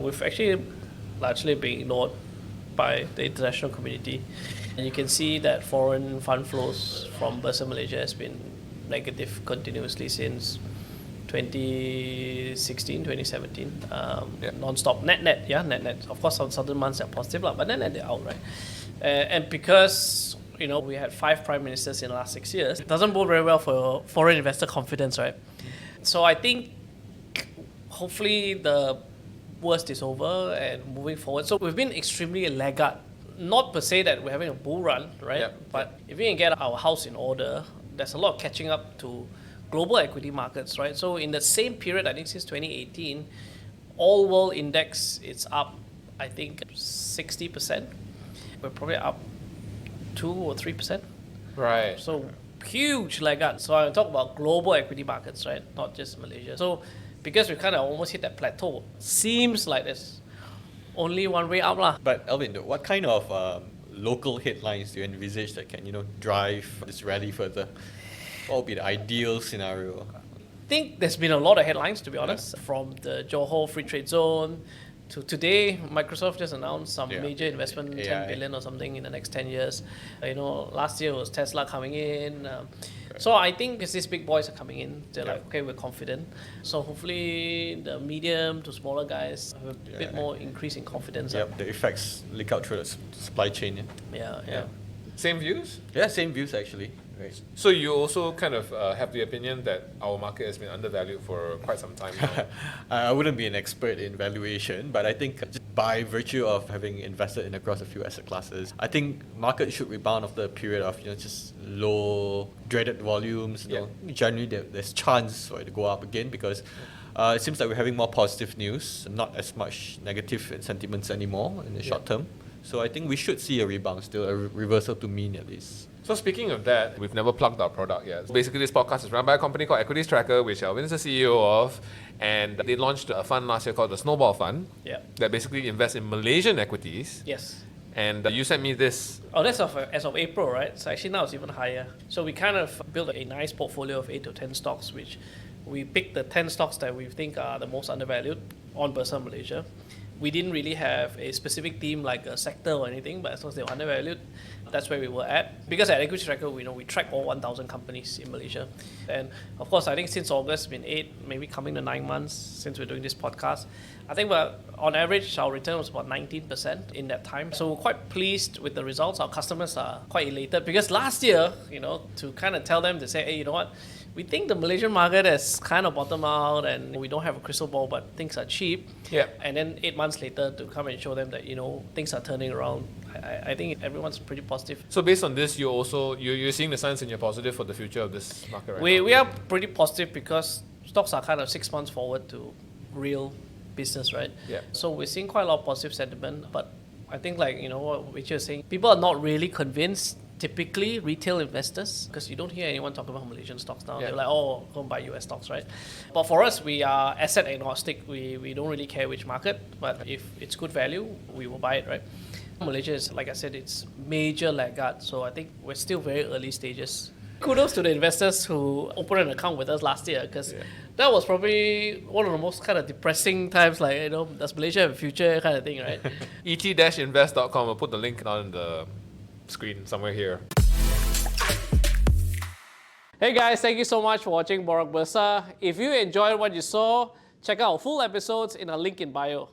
We've actually largely been ignored by the international community. And you can see that foreign fund flows from Bursa Malaysia has been negative continuously since 2016, 2017, non-stop. Net. Of course, on certain months they're positive, but net they're out, right? And because we had 5 prime ministers in the last 6 years, it doesn't bode very well for foreign investor confidence, right? So I think hopefully the worst is over and moving forward. So we've been extremely laggard. Not per se that we're having a bull run, right? But if we can get our house in order, there's a lot of catching up to global equity markets, right? So in the same period, I think since 2018, all world index, it's up, I think, 60%. We're probably up 2 or 3%. Right. So huge laggard. So I talk about global equity markets, right? Not just Malaysia. So because we kind of almost hit that plateau, seems like there's only one way up lah. But Alvin, what kind of local headlines do you envisage that can drive this rally further? What would be the ideal scenario? I think there's been a lot of headlines, to be honest, from the Johor Free Trade Zone to today. Microsoft just announced some major investment, 10 billion or something in the next 10 years. Last year was Tesla coming in. So I think because these big boys are coming in, they're like, okay, we're confident. So hopefully the medium to smaller guys have a bit more increase in confidence. Yep, the effects leak out through the supply chain. Yeah. Same views? Yeah, same views actually. Right. So you also kind of have the opinion that our market has been undervalued for quite some time now. I wouldn't be an expert in valuation, but I think just by virtue of having invested in across a few asset classes, I think market should rebound after a period of just low dreaded volumes. Generally there's chance for it to go up again because it seems like we're having more positive news, not as much negative sentiments anymore in the short term. So I think we should see a rebound still, a reversal to mean at least. So speaking of that, we've never plugged our product yet. Basically, this podcast is run by a company called EquitiesTracker, which Alvin is the CEO of, and they launched a fund last year called the Snowball Fund that basically invests in Malaysian equities. Yes. And you sent me this. Oh, that's as of April, right? So actually now it's even higher. So we kind of built a nice portfolio of 8 to 10 stocks, which we picked the 10 stocks that we think are the most undervalued on Bursa Malaysia. We didn't really have a specific theme like a sector or anything, but as long as they were undervalued, that's where we were at. Because at EquitiesTracker, we track all 1,000 companies in Malaysia. And of course, I think since August, it's been 8, maybe coming to 9 months since we're doing this podcast. I think on average, our return was about 19% in that time. So we're quite pleased with the results. Our customers are quite elated because last year, to kind of tell them to say, hey, you know what? We think the Malaysian market has kind of bottomed out and we don't have a crystal ball, but things are cheap. Yeah. And then 8 months later to come and show them that, things are turning around. I think everyone's pretty positive. So based on this, you're seeing the signs and you're positive for the future of this market right now? We are pretty positive because stocks are kind of 6 months forward to real business, right? Yeah. So we're seeing quite a lot of positive sentiment, but I think what Richard was saying, people are not really convinced. Typically, retail investors, because you don't hear anyone talk about Malaysian stocks now. They're like, go and buy US stocks, right? But for us, we are asset agnostic. We don't really care which market, but if it's good value, we will buy it, right? Malaysia is, like I said, it's major laggard. So I think we're still very early stages. Kudos to the investors who opened an account with us last year, because that was probably one of the most kind of depressing times, does Malaysia have a future kind of thing, right? et-invest.com. I'll put the link on the screen somewhere here. Hey guys, thank you so much for watching Borak Bursa. If you enjoyed what you saw, check out our full episodes in our link in bio.